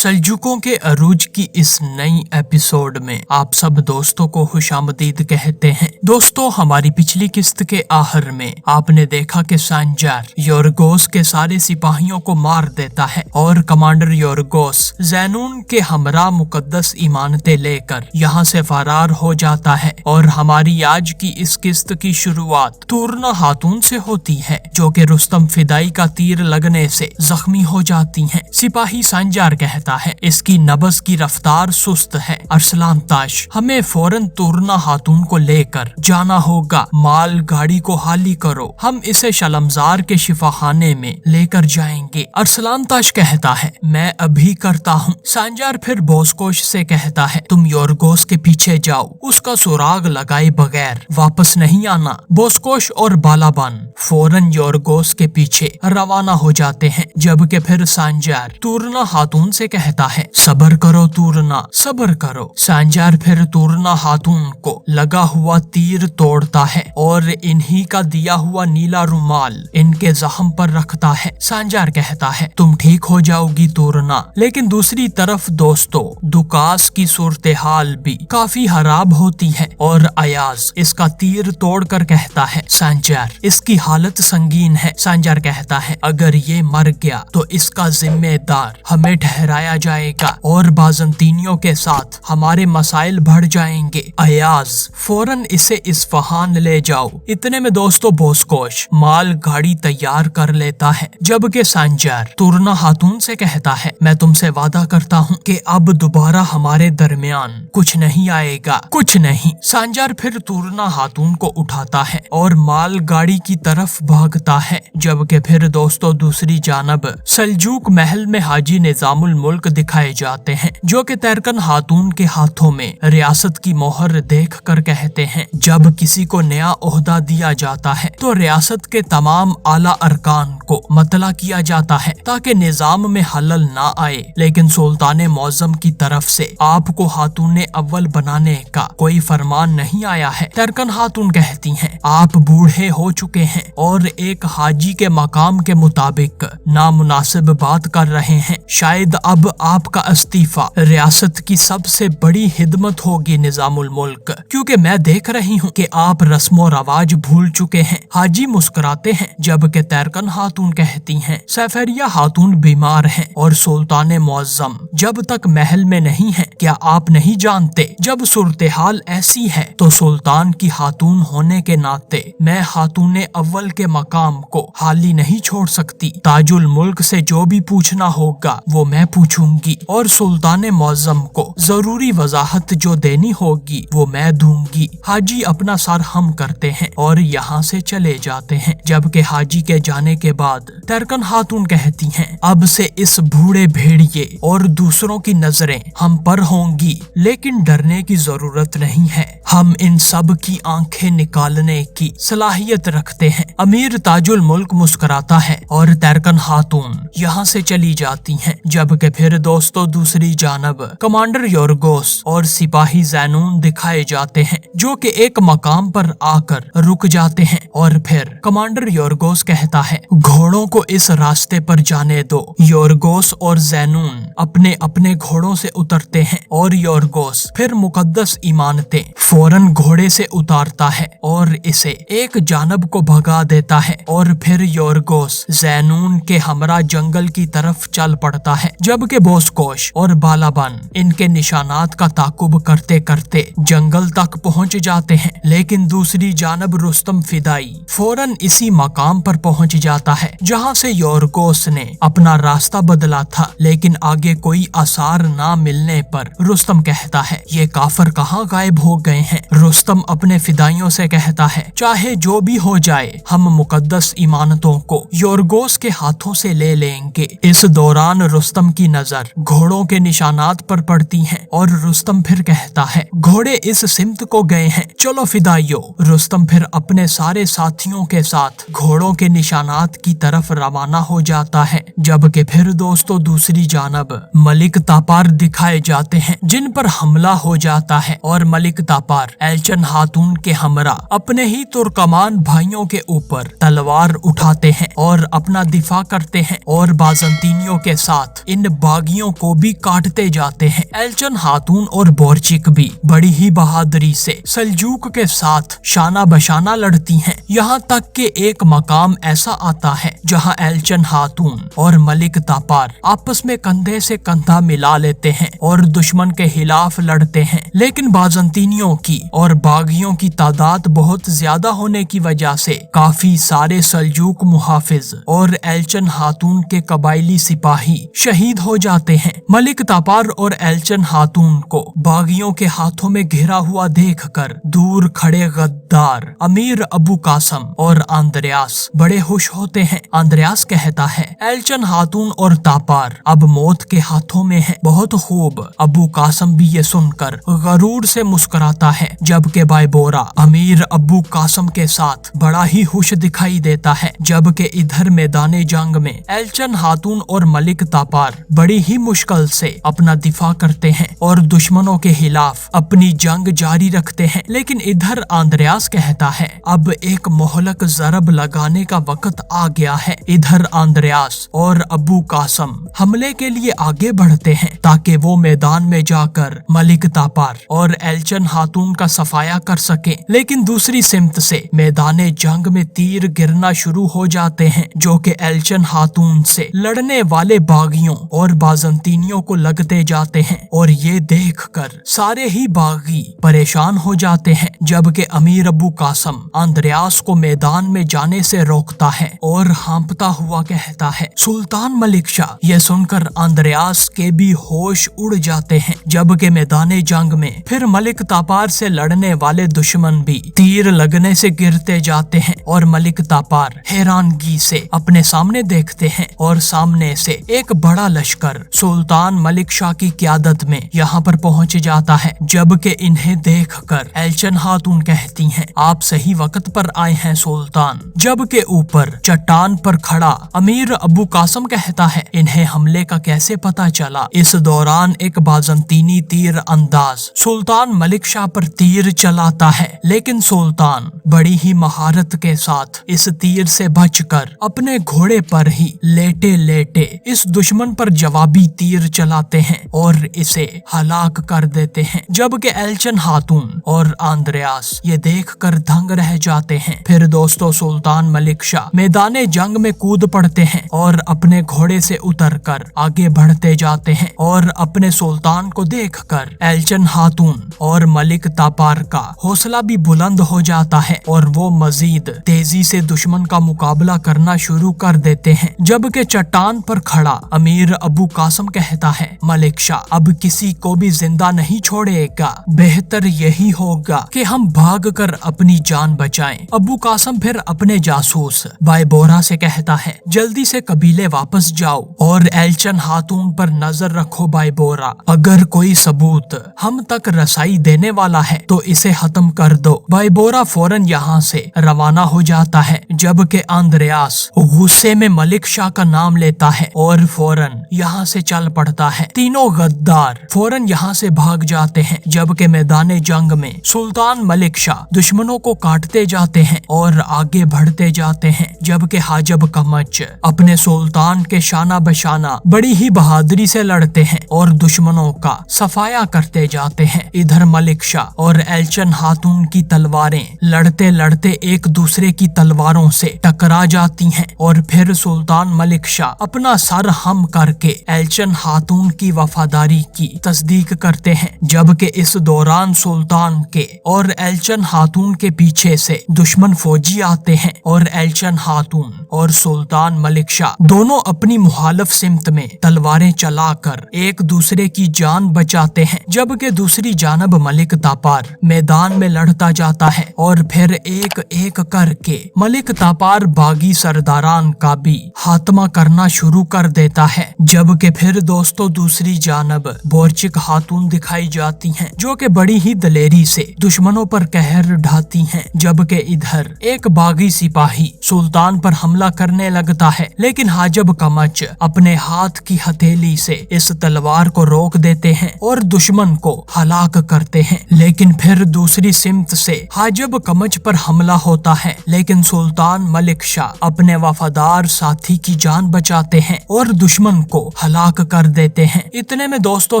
سلجوقوں کے عروج کی اس نئی ایپیسوڈ میں آپ سب دوستوں کو خوش آمدید کہتے ہیں۔ دوستوں، ہماری پچھلی قسط کے آخر میں آپ نے دیکھا کہ سانجار یورگوس کے سارے سپاہیوں کو مار دیتا ہے اور کمانڈر یورگوس زینون کے ہمراہ مقدس ایمانتیں لے کر یہاں سے فرار ہو جاتا ہے، اور ہماری آج کی اس قسط کی شروعات تورنا خاتون سے ہوتی ہے، جو کہ رستم فدائی کا تیر لگنے سے زخمی ہو جاتی ہیں۔ سپاہی سانجار کہتا ہے اس کی نبض کی رفتار سست ہے، ارسلان تاش ہمیں فوراً تورنا خاتون کو لے کر جانا ہوگا، مال گاڑی کو خالی کرو، ہم اسے شلمزار کے شفا خانے میں لے کر جائیں گے۔ ارسلان تاش کہتا ہے میں ابھی کرتا ہوں۔ سانجار پھر بوسکوش سے کہتا ہے تم یورگوس کے پیچھے جاؤ، اس کا سراغ لگائے بغیر واپس نہیں آنا۔ بوسکوش اور بالابان فوراً یورگوس کے پیچھے روانہ ہو جاتے ہیں، جبکہ پھر سانجار تورنا خاتون سے کہتا ہے صبر کرو تورنا، صبر کرو۔ سانجار پھر تورنا خاتون کو لگا ہوا تیر توڑتا ہے اور انہی کا دیا ہوا نیلا رومال ان کے زخم پر رکھتا ہے۔ سانجار کہتا ہے تم ٹھیک ہو جاؤ گی تورنا، لیکن دوسری طرف دوستو دکاس کی صورتحال بھی کافی خراب ہوتی ہے اور ایاز اس کا تیر توڑ کر کہتا ہے سانجار اس کی حالت سنگین ہے۔ سانجار کہتا ہے اگر یہ مر گیا تو اس کا ذمہ دار ہمیں ٹھہرایا جائے گا اور بازنطینیوں کے ساتھ ہمارے مسائل بڑھ جائیں گے۔ ایاز فوراً اسے اصفہان لے جاؤ۔ اتنے میں دوستو بوسکوش مال گاڑی تیار کر لیتا ہے، جبکہ سانجار تورنا خاتون سے کہتا ہے میں تم سے وعدہ کرتا ہوں کہ اب دوبارہ ہمارے درمیان کچھ نہیں آئے گا، کچھ نہیں۔ سانجار پھر تورنا خاتون کو اٹھاتا ہے اور مال گاڑی کی طرف بھاگتا ہے، جبکہ پھر دوستو دوسری جانب سلجوق محل میں حاجی نظام الملک دکھائے جاتے ہیں، جو کہ تیرکن خاتون کے ہاتھوں میں ریاست کی مہر دیکھ کر کہتے ہیں جب کسی کو نیا عہدہ دیا جاتا ہے تو ریاست کے تمام اعلیٰ ارکان کو مطلع کیا جاتا ہے تاکہ نظام میں خلل نہ آئے، لیکن سلطان معظم کی طرف سے آپ کو خاتون اول بنانے کا کوئی فرمان نہیں آیا ہے۔ تیرکن خاتون کہتی ہیں آپ بوڑھے ہو چکے ہیں اور ایک حاجی کے مقام کے مطابق نامناسب بات کر رہے ہیں، شاید اب آپ کا استعفیٰ ریاست کی سب سے بڑی خدمت ہوگی نظام الملک، کیونکہ میں دیکھ رہی ہوں کہ آپ رسم و رواج بھول چکے ہیں۔ حاجی مسکراتے ہیں، جبکہ تیرکن خاتون کہتی ہیں سیفریہ خاتون بیمار ہیں اور سلطان معظم جب تک محل میں نہیں ہے، کیا آپ نہیں جانتے جب صورتحال ایسی ہے تو سلطان کی خاتون ہونے کے ناطے میں خاتون اول کے مقام کو خالی نہیں چھوڑ سکتی۔ تاج الملک سے جو بھی پوچھنا ہوگا وہ میں پوچھوں گی اور سلطان معظم کو ضروری وضاحت جو دینی ہوگی وہ میں دوں گی۔ حاجی اپنا سر خم کرتے ہیں اور یہاں سے چلے جاتے ہیں، جبکہ حاجی کے جانے کے بعد تیرکن خاتون کہتی ہیں اب سے اس بوڑھے بھیڑیے اور دوسروں کی نظریں ہم پر ہوں گی، لیکن ڈرنے کی ضرورت نہیں ہے، ہم ان سب کی آنکھیں نکالنے کی صلاحیت رکھتے ہیں۔ امیر تاج الملک مسکراتا ہے اور تیرکن خاتون یہاں سے چلی جاتی ہیں، جبکہ پھر دوستو دوسری جانب کمانڈر یورگوس اور سپاہی زینون دکھائے جاتے ہیں، جو کہ ایک مقام پر آ کر رک جاتے ہیں، اور پھر کمانڈر یورگوس کہتا ہے گھوڑوں کو اس راستے پر جانے دو۔ یورگوس اور زینون اپنے اپنے گھوڑوں سے اترتے ہیں اور یورگوس پھر مقدس ایمانتیں فوراً گھوڑے سے اتارتا ہے اور اسے ایک جانب کو بھگا دیتا ہے، اور پھر یورگوس زینون کے ہمراہ جنگل کی طرف چل پڑتا ہے، جبکہ بوسکوش اور بالابان ان کے نشانات کا تعاقب کرتے کرتے جنگل تک پہنچ جاتے ہیں، لیکن دوسری جانب رستم فدائی فوراً اسی مقام پر پہنچ جاتا ہے جہاں سے یورگوس نے اپنا راستہ بدلا تھا، لیکن آگے کوئی آثار نہ ملنے پر رستم کہتا ہے یہ کافر کہاں غائب ہو گئے ہیں۔ رستم اپنے فدائیوں سے کہتا ہے چاہے جو بھی ہو جائے ہم مقدس ایمانتوں کو یورگوس کے ہاتھوں سے لے لیں گے۔ اس دوران رستم کی نظر گھوڑوں کے نشانات پر پڑتی ہیں اور رستم پھر کہتا ہے گھوڑے اس سمت کو گئے ہیں، چلو فدائیوں۔ رستم پھر اپنے سارے ساتھیوں کے ساتھ گھوڑوں کے نشانات کی طرف روانہ ہو جاتا ہے، جبکہ پھر دوستو دوسری جانب ملک تاپار دکھائے جاتے ہیں جن پر حملہ ہو جاتا ہے، اور ملک تاپار ایلچن خاتون کے ہمراہ اپنے ہی ترکمان بھائیوں کے اوپر تلوار اٹھاتے ہیں اور اپنا دفاع کرتے ہیں، اور بازنطینیوں کے ساتھ ان बागियों को भी काटते जाते हैं। एल्चन खातून और बोरचिक भी बड़ी ही बहादुरी से सल्जूक के साथ शाना बशाना लड़ती हैं। यहाँ तक कि एक मकाम ऐसा आता है जहाँ एल्चन खातून और मलिक तापार आपस में कंधे से कंधा मिला लेते हैं और दुश्मन के खिलाफ लड़ते हैं। लेकिन बाज़ंतीनियों की और बागियों की तादाद बहुत ज्यादा होने की वजह से काफी सारे सल्जूक मुहाफिज और एल्चन खातून के कबायली सिपाही शहीद हो जाते हैं। मलिक तापार और एल्चन खातून को बागियों के हाथों में घिरा हुआ देखकर दूर खड़े गद्दार अमीर अबू कासम और आंद्रयास बड़े खुश होते हैं। आंद्रयास कहता है, एल्चन खातून और तापार अब मौत के हाथों में है। बहुत खूब। अबू कासम भी ये सुनकर गरूर से मुस्कुराता है, जबकि बायबोरा अमीर अबू कासम के साथ बड़ा ही खुश दिखाई देता है। जबकि इधर मैदाने जंग में एल्चन खातून और मलिक तापार बड़ी ही मुश्किल से अपना दिफा करते हैं और दुश्मनों के खिलाफ अपनी जंग जारी रखते हैं। लेकिन इधर आंद्रयास कहता है, अब एक मोहलक ज़रब लगाने का वक्त आ गया है। इधर आंद्रयास और अबू कासम हमले के लिए आगे बढ़ते हैं ताकि वो मैदान में जाकर मलिक तापार और एल्चन खातून का सफाया कर सके। लेकिन दूसरी सिमत से मैदाने जंग में तीर गिरना शुरू हो जाते हैं जो कि एल्चन खातून से लड़ने वाले बागियों और बाज़ंतीनियों को लगते जाते हैं और ये देखकर सारे ही बागी परेशान हो जाते हैं। जबकि अमीर अबू कासम आंद्रयास को मैदान में जाने से रोकता है और हाँपता हुआ कहता है, सुल्तान मलिक शाह। यह सुनकर आंद्रयास के भी होश उड़ जाते हैं। जबकि मैदाने जंग में फिर मलिक तापार से लड़ने वाले दुश्मन भी तीर लगने से गिरते जाते हैं और मलिक तापार हैरानगी से अपने सामने देखते हैं और सामने से एक बड़ा लश्कर सुल्तान मलिक शाह की क़यादत में यहाँ पर पहुँच जाता है। जबकि इन्हें देखकर एल्चन खातून कहती हैं, आप सही वक्त पर आए हैं सुल्तान। जबकि ऊपर चट्टान पर खड़ा अमीर अबू कासम कहता है, इन्हें हमले का कैसे पता चला। इस दौरान एक बाज़ंतीनी तीर अंदाज सुल्तान मलिक शाह पर तीर चलाता है, लेकिन सुल्तान बड़ी ही महारत के साथ इस तीर से बचकर अपने घोड़े पर ही लेटे लेटे इस दुश्मन पर जवाबी तीर चलाते हैं और इसे हलाक कर देते हैं। जबकि एल्चन खातून और आंद्रयास ये देखकर दंग रह जाते हैं। फिर दोस्तों सुल्तान मलिक शाह मैदाने जंग में कूद पड़ते हैं और अपने घोड़े से उतरकर आगे बढ़ते जाते हैं और अपने सुल्तान को देखकर एल्चन खातून और मलिक तापार का हौसला भी बुलंद हो जाता है और वो मजीद तेजी से दुश्मन का मुकाबला करना शुरू कर देते हैं। जबकि चट्टान पर खड़ा अमीर अबू कासम कहता है, मलिक शाह अब किसी को भी जिंदा नहीं छोड़ेगा, बेहतर यही होगा कि हम भागकर अपनी जान बचाएं। अबू कासम फिर अपने जासूस बायबोरा से कहता है, जल्दी से कबीले वापस जाओ और एल्चन खातून पर नजर रखो बायबोरा। अगर कोई सबूत हम तक रसाई देने वाला है तो इसे खत्म कर दो। बायबोरा फौरन यहाँ से रवाना हो जाता है। जबकि आंद्रयास गुस्से में मलिक शाह का नाम लेता है और फौरन यहाँ से चल पड़ता है। तीनों गद्दार फौरन यहाँ से भाग जाते हैं। जबकि मैदाने जंग में सुल्तान मलिक शाह दुश्मनों को काटते जाते हैं और आगे बढ़ते जाते हैं। जबकि हाजब कमच अपने सुल्तान के शाना बशाना बड़ी ही बहादुरी से लड़ते हैं और दुश्मनों का सफाया करते जाते हैं। इधर मलिक शाह और एल्चन खातून की तलवारें लड़ते लड़ते एक दूसरे की तलवारों से टकरा जाती हैं और फिर सुल्तान मलिक शाह अपना सर हम करके एल्चन खातून की वफादारी की तस्दीक करते हैं। जबकि इस दौरान सुल्तान के और एल्चन खातून के पीछे से दुश्मन फौजी आते हैं और एल्चन खातून और सुल्तान मलिक शाह दोनों अपनी मुखालिफ सिमत में तलवारें चलाकर एक दूसरे की जान बचाते हैं। जबकि दूसरी जानब मलिक तापार मैदान में लड़ता जाता है और फिर एक एक करके मलिक तापार बागी सरदारान का भी खात्मा करना शुरू कर देता है। जबकि फिर दोस्तों दूसरी जानब बोरचिक खातून दिखाई जाती हैं जो कि बड़ी ही दलेरी से दुश्मन दुश्मनों पर कहर ढाती हैं, जबकि इधर एक बागी सिपाही सुल्तान पर हमला करने लगता है, लेकिन हाजब कमच अपने हाथ की हथेली से इस तलवार को रोक देते हैं और दुश्मन को हलाक करते हैं। लेकिन फिर दूसरी सिमत से हाजब कमच पर हमला होता है, लेकिन सुल्तान मलिक शाह अपने वफादार साथी की जान बचाते हैं और दुश्मन को हलाक कर देते हैं। इतने में दोस्तों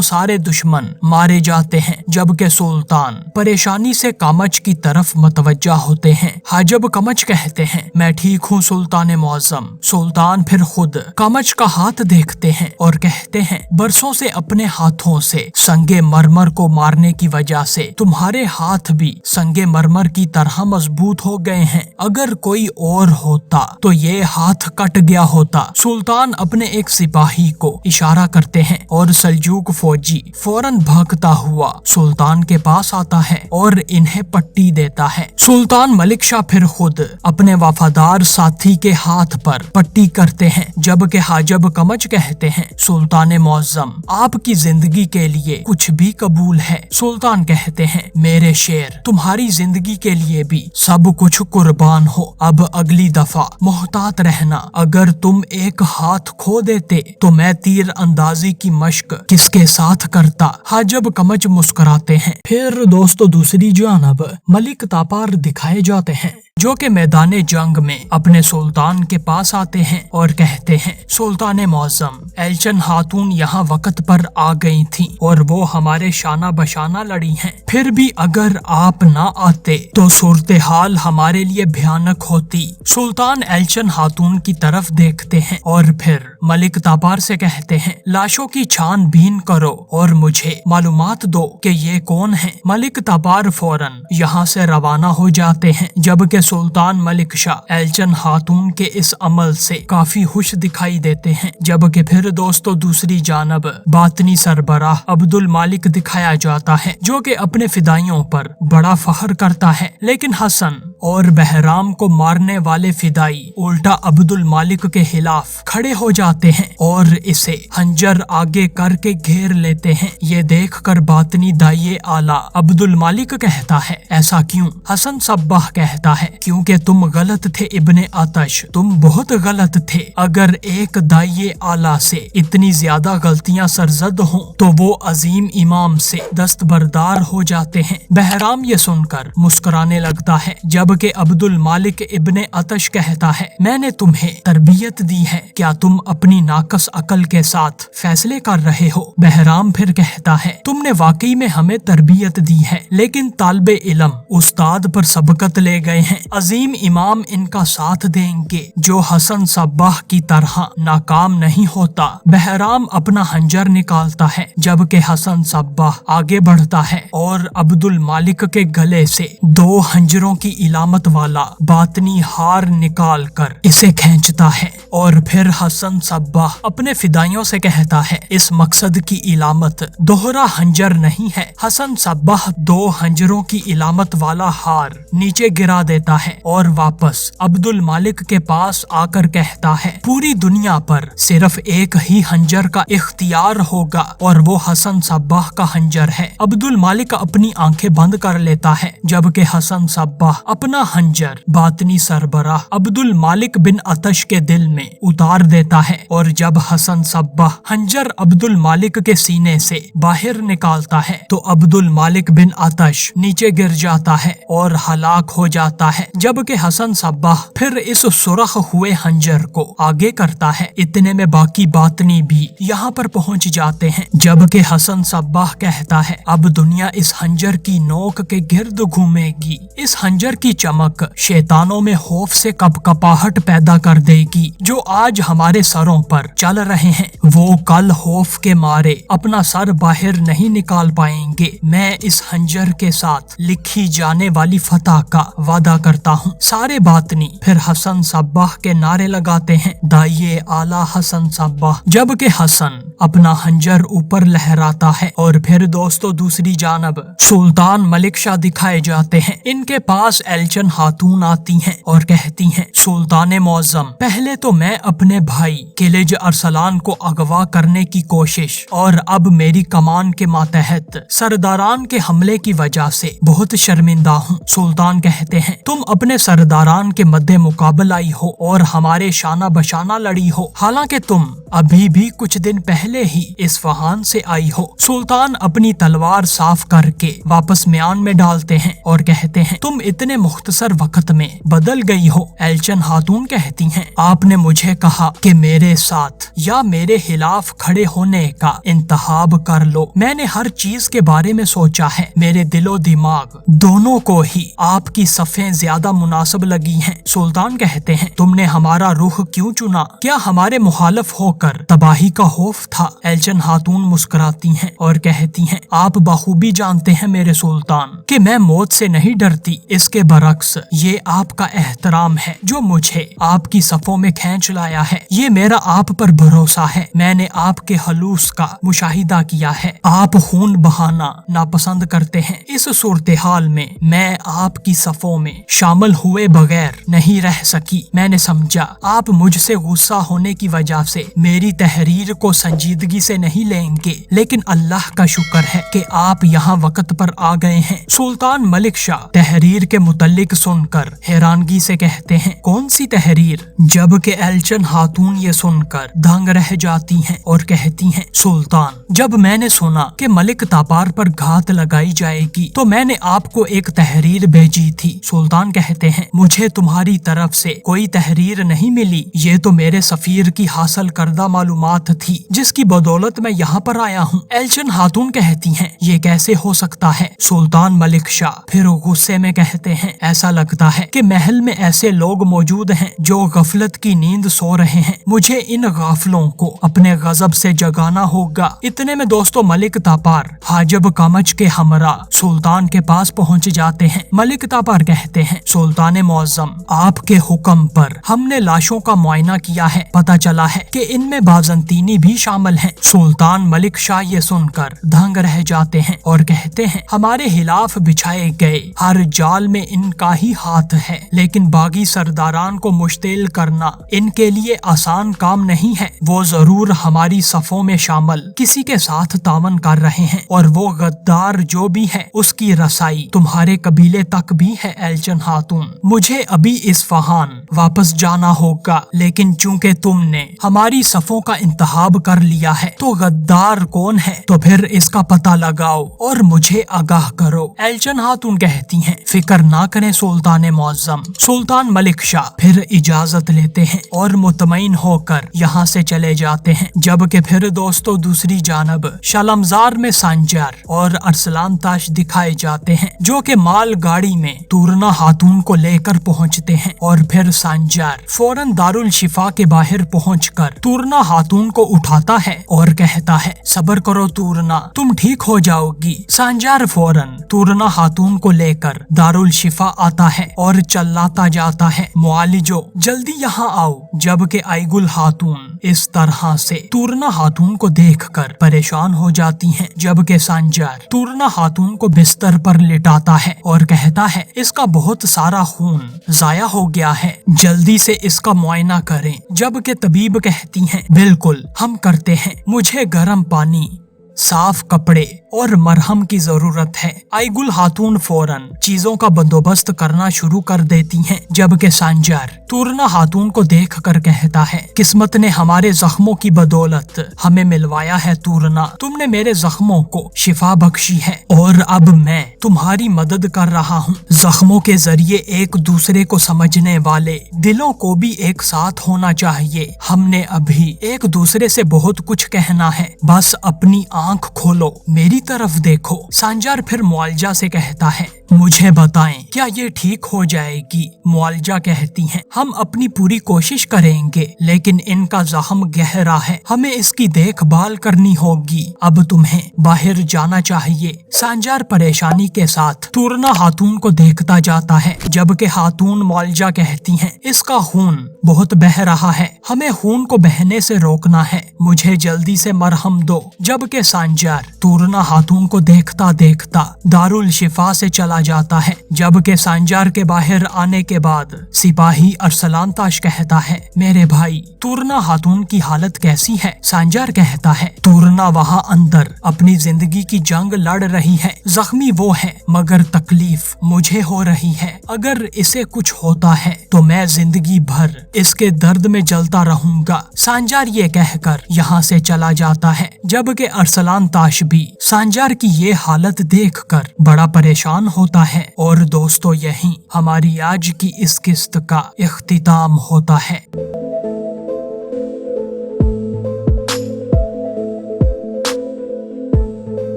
सारे दुश्मन मारे जाते हैं, जबकि सुल्तान परेशानी से कमच की तरफ मतवज्जा होते हैं। हाजब कमच कहते हैं, मैं ठीक हूँ सुल्तान मुअज्जम। सुल्तान फिर खुद कमच का हाथ देखते हैं और कहते हैं, बरसों से अपने हाथों से संगे मरमर को मारने की वजह से तुम्हारे हाथ भी संगे मरमर की तरह मजबूत हो गए हैं। अगर कोई और होता तो ये हाथ कट गया होता। सुल्तान अपने एक सिपाही को इशारा करते हैं और सल्जूक फौजी फौरन भागता हुआ सुल्तान के पास आता है और इन्हें पट्टी देता है। सुल्तान मलिक शाह फिर खुद अपने वफादार साथी के हाथ पर पट्टी करते हैं, जबकि हाजब कमच कहते हैं, सुल्तान मुअज्जम आपकी जिंदगी के लिए कुछ भी कबूल है। सुल्तान कहते हैं, मेरे शेर तुम्हारी जिंदगी के लिए भी सब कुछ कुर्बान हो। अब अगली दफा मोहतात रहना, अगर तुम एक हाथ खो देते तो मैं तीर अंदाजी की मश्क किसके साथ करता। हाजब कमच मुस्कुराते हैं। फिर दोस्तों दूसरी जानब मलिक तापार दिखाए जाते हैं, जो कि मैदाने जंग में अपने सुल्तान के पास आते हैं और कहते हैं, सुल्तान मुअज्जम एलचन खातून यहाँ वक्त पर आ गई थी और वो हमारे शाना बशाना लड़ी हैं। फिर भी अगर आप ना आते तो सूरत हाल हमारे लिए भयानक होती। सुल्तान एलचन खातून की तरफ देखते हैं और फिर मलिक तापार से कहते हैं, लाशों की छानबीन करो और मुझे मालूमात दो कि ये कौन है। मलिक तापार फौरन यहाँ से रवाना हो जाते हैं, जबकि सुल्तान मलिक शाह एलचन खातून के इस अमल से काफी खुश दिखाई देते हैं। जबकि फिर दोस्तों दूसरी जानब बातनी सरबराह अब्दुल मालिक दिखाया जाता है, जो कि अपने फिदाइयों पर बड़ा फख्र करता है। लेकिन हसन और बहराम को मारने वाले फिदाई उल्टा अब्दुल मालिक के खिलाफ खड़े हो जाते हैं और इसे हंजर आगे करके घेर लेते हैं। ये देखकर बातनी दाइये आला अब्दुल मालिक कहता है, ऐसा क्यों? हसन सब्बाह कहता है, क्योंकि तुम गलत थे इब्ने आतश, तुम बहुत गलत थे। अगर एक दाइये आला से इतनी ज्यादा गलतियां सरजद हों तो वो अजीम इमाम से दस्तबरदार हो जाते हैं। बहराम ये सुनकर मुस्कुराने लगता है, जबकि अब्दुल मालिक इब्ने आतश कहता है, मैंने तुम्हें तरबियत दी है, क्या तुम अपनी नाकस अकल के साथ फैसले कर रहे हो? बहराम फिर कहता है, तुमने वाकई में हमें तरबियत दी है, लेकिन तालिबे इल्म उस्ताद पर सबकत ले गए हैं। अजीम इमाम इनका साथ देंगे जो हसन सब्बाह की तरह नाकाम नहीं होता। बहराम अपना हंजर निकालता है, जबकि हसन सब्बाह आगे बढ़ता है और अब्दुल मालिक के गले से 2 हंजरों की इलामत वाला बातनी हार निकाल कर इसे खींचता है और फिर हसन सब्बाह अपने फिदाइयों से कहता है, इस मकसद की इलामत दोहरा हंजर नहीं है। हसन सब्बाह 2 हंजरों की इलामत वाला हार नीचे गिरा देता है और वापस अब्दुल मालिक के पास आकर कहता है, पूरी दुनिया पर सिर्फ एक ही हंजर का इख्तियार होगा और वो हसन सब्बाह का हंजर है। अब्दुल मालिक अपनी आंखें बंद कर लेता है, जबकि हसन सब्बाह अपना हंजर बातनी सरबराह अब्दुल मालिक बिन आतश के दिल में उतार देता है और जब हसन सब्बाह हंजर अब्दुल मालिक के सीने से बाहर निकालता है तो अब्दुल मालिक बिन आतश नीचे गिर जाता है और हलाक हो जाता है, जबकि हसन सब्बाह फिर इस सुरख हुए हंजर को आगे करता है। इतने में बाकी बातनी भी यहाँ पर पहुँच जाते हैं, जबकि हसन सब्बाह कहता है, अब दुनिया इस हंजर की नोक के गिर्द घूमेगी। इस हंजर की चमक शैतानों में खौफ से कपकपाहट पैदा कर देगी। जो आज हमारे सरों पर चल रहे हैं वो कल खौफ के मारे अपना सर बाहर नहीं निकाल पाएंगे। मैं इस हंजर के साथ लिखी जाने वाली फतह का वादा करता हूँ। सारे बातनी फिर हसन सब्बाह के नारे लगाते हैं, दाइये आला हसन सब्बाह, जबकि हसन अपना हंजर ऊपर लहराता है। और फिर दोस्तों दूसरी जानब सुल्तान मलिक शाह दिखाए जाते हैं। इनके पास एल्चन खातून आती हैं और कहती हैं, सुल्तान मुअज्जम, पहले तो मैं अपने भाई किलिज अरसलान को अगवा करने की कोशिश और अब मेरी कमान के मातहत सरदारान के हमले की वजह से बहुत शर्मिंदा हूँ। सुल्तान कहते हैं, तुम अपने सरदारान के मद्दे मुकाबल आई हो और हमारे शाना बशाना लड़ी हो, हालांकि तुम अभी भी कुछ दिन पहले ही इस्फहान से आई हो। सुल्तान अपनी तलवार साफ करके वापस म्यान में डालते हैं और कहते हैं, तुम इतने मुख्तसर वक्त में बदल गई हो। एल्चन खातून कहती हैं, आपने मुझे कहा कि मेरे साथ या मेरे खिलाफ खड़े होने का इंतखाब कर लो। मैंने हर चीज के बारे में सोचा है, मेरे दिलो दिमाग दोनों को ही आपकी सफ़ें ज्यादा मुनासिब लगी हैं। सुल्तान कहते हैं, तुमने हमारा रुख क्यों चुना? क्या हमारे मुखालिफ होकर तबाही का खौफ था? एल्चन खातून मुस्कुराती हैं और कहती हैं, आप बखूबी जानते हैं मेरे सुल्तान कि मैं मौत से नहीं डरती। इसके बरक्स ये आपका एहतराम है जो मुझे आपकी सफ़ों में खींच लाया है। ये मेरा आप पर भरोसा है। मैंने आपके हलूस का मुशाहिदा किया है। आप खून बहाना नापसंद करते हैं। इस सूरत हाल में मैं आपकी सफ़ों में शामिल हुए बगैर नहीं रह सकी। मैंने समझा आप मुझसे गुस्सा होने की वजह से मेरी तहरीर को संजीदगी से नहीं लेंगे, लेकिन अल्लाह का शुक्र है कि आप यहाँ वक्त पर आ गए हैं। सुल्तान मलिक शाह तहरीर के मुतल्लिक सुनकर हैरानगी से कहते हैं, कौन सी तहरीर? जबकि एल्चन खातून ये सुनकर दंग रह जाती हैं और कहती हैं, सुल्तान, जब मैंने सुना कि मलिक तापार पर घात लगाई जाएगी तो मैंने आपको एक तहरीर भेजी थी। सुल्तान कहते हैं, मुझे तुम्हारी तरफ से कोई तहरीर नहीं मिली। ये तो मेरे सफीर की हासिल करदा मालूमात थी जिसकी बदौलत मैं यहाँ पर आया हूँ। एल्चन खातून कहती हैं, ये कैसे हो सकता है? सुल्तान मलिक शाह फिर गुस्से में कहते हैं, ऐसा लगता है कि महल में ऐसे लोग मौजूद हैं जो गफलत की नींद सो रहे हैं। मुझे इन गाफलों को अपने गजब से जगाना होगा। इतने में दोस्तों मलिक तापार हाजब कामच के हमरा सुल्तान के पास पहुंच जाते हैं। मलिक तापार कहते हैं, सुल्तान मुअज्जम, आपके हुक्म पर हमने लाशों का मुआयना किया है। पता चला है कि इनमें बाज़ंतीनी भी शामिल हैं। सुल्तान मलिक शाह ये सुनकर दंग रह जाते हैं और कहते हैं, हमारे खिलाफ बिछाए गए हर जाल में इनका ही हाथ है, लेकिन बागी सरदारान को मुश्तिल करना इनके लिए आसान काम नहीं है। वो जरूर हमारी सफों में शामिल किसी के साथ तावन कर रहे हैं और वो गद्दार जो भी है उसकी रसाई तुम्हारे कबीले तक भी है। एल्चन खातून, मुझे अभी इस्फहान वापस जाना होगा, लेकिन चूंकि तुमने हमारी सफों का इंतखाब कर लिया है तो गद्दार कौन है तो फिर इसका पता लगाओ और मुझे आगाह करो। एल्चन खातून कहती हैं, फिक्र ना करें सुल्तान मुअज्जम। सुल्तान मलिक शाह फिर इजाजत लेते हैं और मुतमईन होकर यहाँ से चले जाते हैं। जबकि फिर दोस्तों दूसरी जानब शलमजार में सांजार और अरसलान ताश दिखाए जाते हैं जो कि माल गाड़ी में तूरना खातून को लेकर पहुँचते हैं। और फिर सांजार फौरन दारुल शिफा के बाहर पहुंचकर तूरना खातून को उठाता है और कहता है, सब्र करो तूरना, तुम ठीक हो जाओगी। सांजार फौरन तूरना खातून को लेकर दारुल शिफा आता है और चिल्लाता जाता है, मुआलिजो जल्दी यहाँ आओ। जबकि आइगुल खातून इस तरह से तूरना खातून को देखकर परेशान हो जाती हैं। जबकि सांजार तूरना खातून को बिस्तर पर लिटाता है और कहता है, इसका बहुत सारा खून जाया हो गया है, जल्दी से इसका मुआयना करें। जबकि तबीब कहती हैं, बिल्कुल हम करते हैं, मुझे गर्म पानी, साफ कपड़े और मरहम की जरूरत है। आइगुल खातून फौरन चीजों का बंदोबस्त करना शुरू कर देती हैं। जबकि सांजार तूरना खातून को देखकर कहता है, किस्मत ने हमारे जख्मों की बदौलत हमें मिलवाया है तूरना, तुमने मेरे जख्मों को शिफा बख्शी है और अब मैं तुम्हारी मदद कर रहा हूँ। जख्मों के जरिए एक दूसरे को समझने वाले दिलों को भी एक साथ होना चाहिए। हमने अभी एक दूसरे से बहुत कुछ कहना है, बस अपनी आंख खोलो, मेरी तरफ देखो। सांजार फिर मुआलजा से कहता है, मुझे बताएं, क्या ये ठीक हो जाएगी? मुआलजा कहती हैं, हम अपनी पूरी कोशिश करेंगे, लेकिन इनका जख्म गहरा है, हमें इसकी देखभाल करनी होगी। अब तुम्हें बाहर जाना चाहिए। सांजार परेशानी के साथ तुरना खातून को देखता जाता है, जबकि खातून मुआलजा कहती हैं, इसका खून बहुत बह रहा है, हमें खून को बहने से रोकना है, मुझे जल्दी से मरहम दो। जबकि सांजार तुरना खातून को देखता देखता दारुल शिफा से चला जाता है। जबकि सांजार के बाहर आने के बाद सिपाही अरसलान ताश कहता है, मेरे भाई तुरना खातून की हालत कैसी है? सांजार कहता है, तुरना वहाँ अंदर अपनी जिंदगी की जंग लड़ रही है, जख्मी वो है मगर तकलीफ मुझे हो रही है। अगर इसे कुछ होता है तो मैं जिंदगी भर इसके दर्द में जलता रहूंगा। सांजार ये कहकर यहाँ से चला जाता है। जबकि अरसलान ताश भी सांजार की ये हालत देखकर बड़ा परेशान होता है। और दोस्तों, यही हमारी आज की इस किस्त का इख्तिताम होता है।